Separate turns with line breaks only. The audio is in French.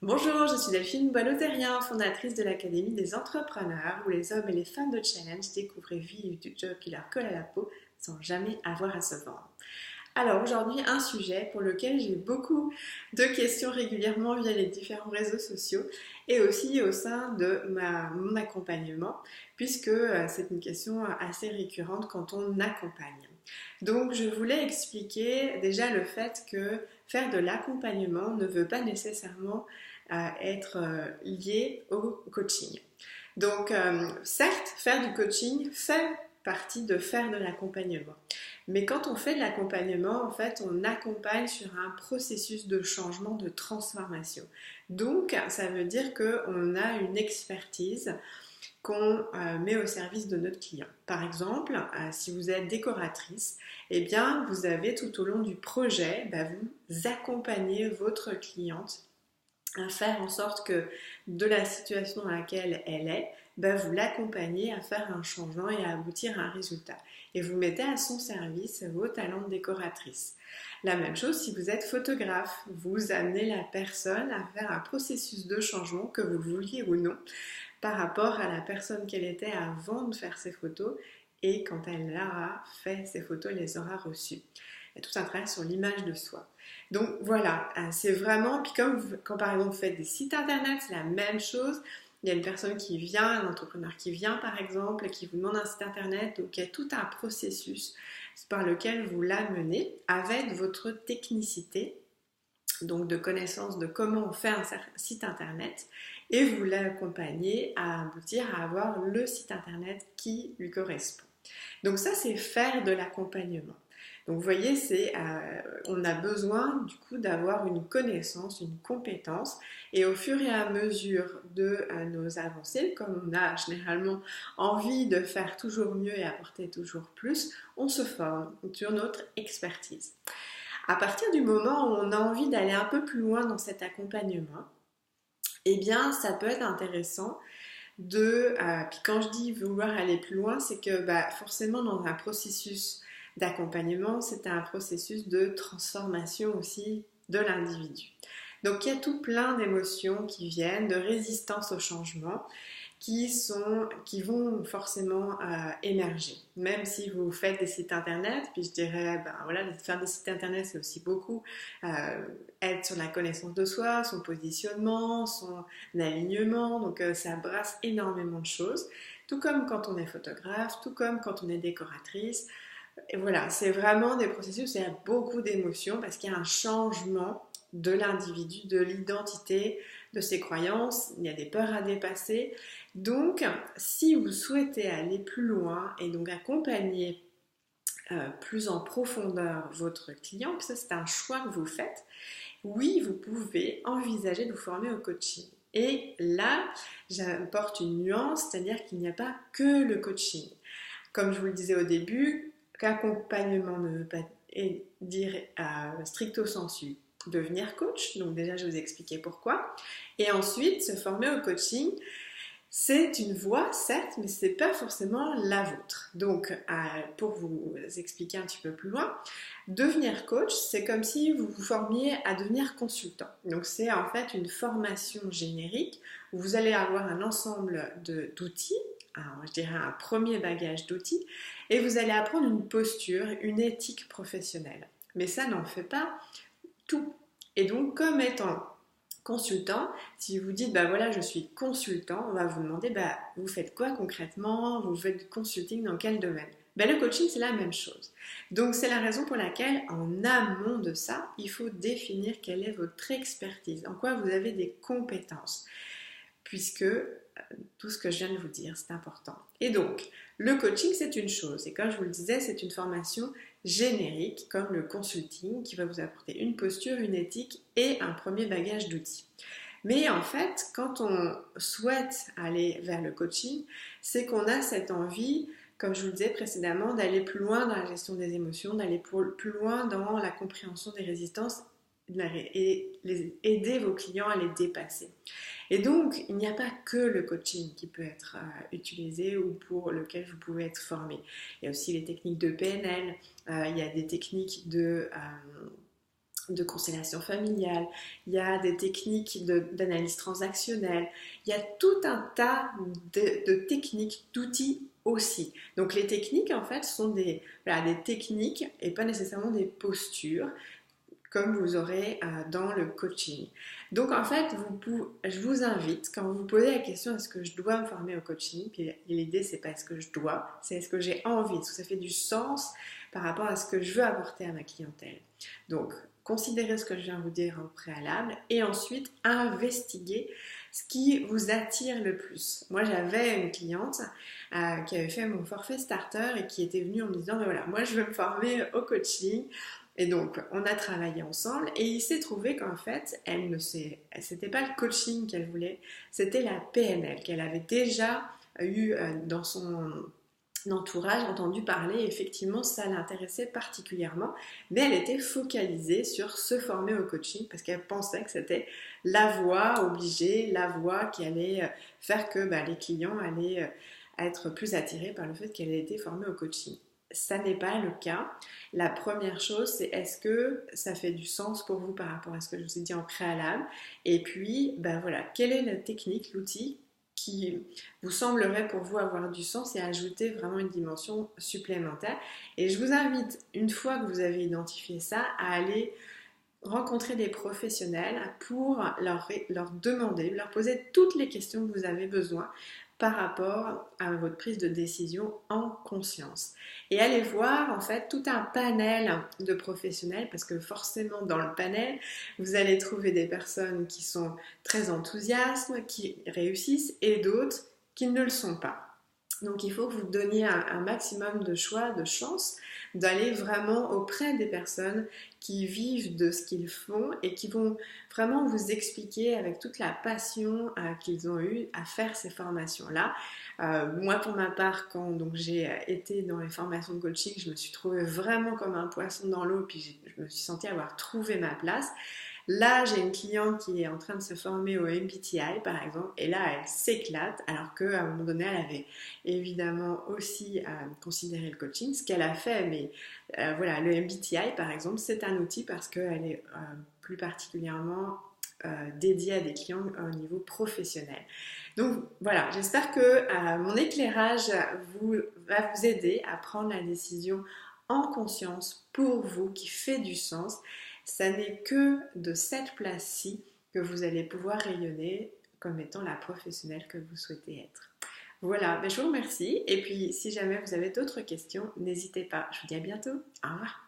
Bonjour, je suis Delphine Boileau-Terrien, fondatrice de l'Académie des entrepreneurs, où les hommes et les femmes de challenge découvrent et vivent du job qui leur colle à la peau sans jamais avoir à se vendre. Alors aujourd'hui, un sujet pour lequel j'ai beaucoup de questions régulièrement via les différents réseaux sociaux et aussi au sein de mon accompagnement, puisque c'est une question assez récurrente quand on accompagne. Donc je voulais expliquer déjà le fait que faire de l'accompagnement ne veut pas nécessairement être lié au coaching. Donc certes, faire du coaching fait partie de faire de l'accompagnement. Mais quand on fait de l'accompagnement, en fait, on accompagne sur un processus de changement, de transformation. Donc, ça veut dire qu'on a une expertise qu'on met au service de notre client. Par exemple, si vous êtes décoratrice, eh bien, vous avez tout au long du projet, vous accompagnez votre cliente à faire en sorte que de la situation dans laquelle elle est, vous l'accompagnez à faire un changement et à aboutir à un résultat. Et vous mettez à son service vos talents de décoratrice. La même chose si vous êtes photographe, vous amenez la personne à faire un processus de changement, que vous le vouliez ou non, par rapport à la personne qu'elle était avant de faire ses photos et quand elle aura fait ses photos, elle les aura reçues. Il y a tout un travail sur l'image de soi. Donc voilà, c'est vraiment, puis comme quand par exemple vous faites des sites internet, c'est la même chose. Il y a une personne qui vient, un entrepreneur qui vient par exemple, qui vous demande un site internet, donc il y a tout un processus par lequel vous l'amenez avec votre technicité, donc de connaissance de comment on fait un site internet, et vous l'accompagnez à aboutir à avoir le site internet qui lui correspond. Donc ça, c'est faire de l'accompagnement. Donc vous voyez, on a besoin du coup d'avoir une connaissance, une compétence, et au fur et à mesure de nos avancées, comme on a généralement envie de faire toujours mieux et apporter toujours plus, on se forme sur notre expertise. À partir du moment où on a envie d'aller un peu plus loin dans cet accompagnement, eh bien ça peut être intéressant puis quand je dis vouloir aller plus loin, c'est que forcément dans un processus d'accompagnement, c'est un processus de transformation aussi de l'individu. Donc il y a tout plein d'émotions qui viennent, de résistance au changement, qui vont forcément émerger. Même si vous faites des sites internet, puis je dirais, faire des sites internet, c'est aussi beaucoup être sur la connaissance de soi, son positionnement, son alignement, donc ça brasse énormément de choses. Tout comme quand on est photographe, tout comme quand on est décoratrice. Et voilà, c'est vraiment des processus où il y a beaucoup d'émotions parce qu'il y a un changement de l'individu, de l'identité, de ses croyances, il y a des peurs à dépasser. Donc, si vous souhaitez aller plus loin et donc accompagner plus en profondeur votre client, puis ça c'est un choix que vous faites, oui, vous pouvez envisager de vous former au coaching. Et là, j'apporte une nuance, c'est-à-dire qu'il n'y a pas que le coaching. Comme je vous le disais au début, qu'accompagnement ne veut pas dire stricto sensu devenir coach, donc déjà je vous ai expliqué pourquoi, et ensuite se former au coaching, c'est une voie certes, mais c'est pas forcément la vôtre. Donc pour vous expliquer un petit peu plus loin, devenir coach, c'est comme si vous vous formiez à devenir consultant. Donc c'est en fait une formation générique où vous allez avoir un ensemble d'outils, je dirais un premier bagage d'outils, et vous allez apprendre une posture, une éthique professionnelle. Mais ça n'en fait pas tout. Et donc, comme étant consultant, si vous dites, je suis consultant, on va vous demander, vous faites quoi concrètement? Vous faites du consulting dans quel domaine? Le coaching, c'est la même chose. Donc, c'est la raison pour laquelle, en amont de ça, il faut définir quelle est votre expertise, en quoi vous avez des compétences, puisque tout ce que je viens de vous dire, c'est important. Et donc, le coaching, c'est une chose. Et comme je vous le disais, c'est une formation générique, comme le consulting, qui va vous apporter une posture, une éthique et un premier bagage d'outils. Mais en fait, quand on souhaite aller vers le coaching, c'est qu'on a cette envie, comme je vous le disais précédemment, d'aller plus loin dans la gestion des émotions, d'aller plus loin dans la compréhension des résistances et aider vos clients à les dépasser. Et donc, il n'y a pas que le coaching qui peut être utilisé ou pour lequel vous pouvez être formé. Il y a aussi les techniques de PNL, il y a des techniques de constellation familiale, il y a des techniques d'analyse transactionnelle, il y a tout un tas de techniques, d'outils aussi. Donc les techniques en fait sont des techniques et pas nécessairement des postures comme vous aurez dans le coaching. Donc en fait, je vous invite, quand vous vous posez la question est-ce que je dois me former au coaching, puis l'idée c'est pas est-ce que je dois, c'est est-ce que j'ai envie, est-ce que ça fait du sens par rapport à ce que je veux apporter à ma clientèle. Donc considérez ce que je viens de vous dire au préalable et ensuite investiguez ce qui vous attire le plus. Moi j'avais une cliente qui avait fait mon forfait starter et qui était venue en me disant ben voilà, moi je veux me former au coaching. Et donc, on a travaillé ensemble et il s'est trouvé qu'en fait, c'était pas le coaching qu'elle voulait, c'était la PNL qu'elle avait déjà eu dans son entourage, entendu parler. Effectivement, ça l'intéressait particulièrement, mais elle était focalisée sur se former au coaching parce qu'elle pensait que c'était la voie obligée, la voie qui allait faire que les clients allaient être plus attirés par le fait qu'elle ait été formée au coaching. Ça n'est pas le cas. La première chose, c'est est-ce que ça fait du sens pour vous par rapport à ce que je vous ai dit en préalable? Et puis, voilà, quelle est la technique, l'outil qui vous semblerait pour vous avoir du sens et ajouter vraiment une dimension supplémentaire? Et je vous invite, une fois que vous avez identifié ça, à aller rencontrer des professionnels pour leur demander, leur poser toutes les questions que vous avez besoin par rapport à votre prise de décision en conscience. Et allez voir en fait tout un panel de professionnels parce que forcément dans le panel, vous allez trouver des personnes qui sont très enthousiastes, qui réussissent et d'autres qui ne le sont pas. Donc il faut que vous donniez un maximum de choix, de chance d'aller vraiment auprès des personnes qui vivent de ce qu'ils font et qui vont vraiment vous expliquer avec toute la passion qu'ils ont eue à faire ces formations-là. Moi pour ma part, quand j'ai été dans les formations de coaching, je me suis trouvée vraiment comme un poisson dans l'eau, puis je me suis sentie avoir trouvé ma place. Là, j'ai une cliente qui est en train de se former au MBTI, par exemple, et là, elle s'éclate, alors qu'à un moment donné, elle avait évidemment aussi considéré le coaching, ce qu'elle a fait, mais voilà, le MBTI, par exemple, c'est un outil parce qu'elle est plus particulièrement dédiée à des clients au niveau professionnel. Donc voilà, j'espère que mon éclairage va vous aider à prendre la décision en conscience pour vous qui fait du sens. Ça n'est que de cette place-ci que vous allez pouvoir rayonner comme étant la professionnelle que vous souhaitez être. Voilà, je vous remercie et puis si jamais vous avez d'autres questions, n'hésitez pas. Je vous dis à bientôt. Au revoir.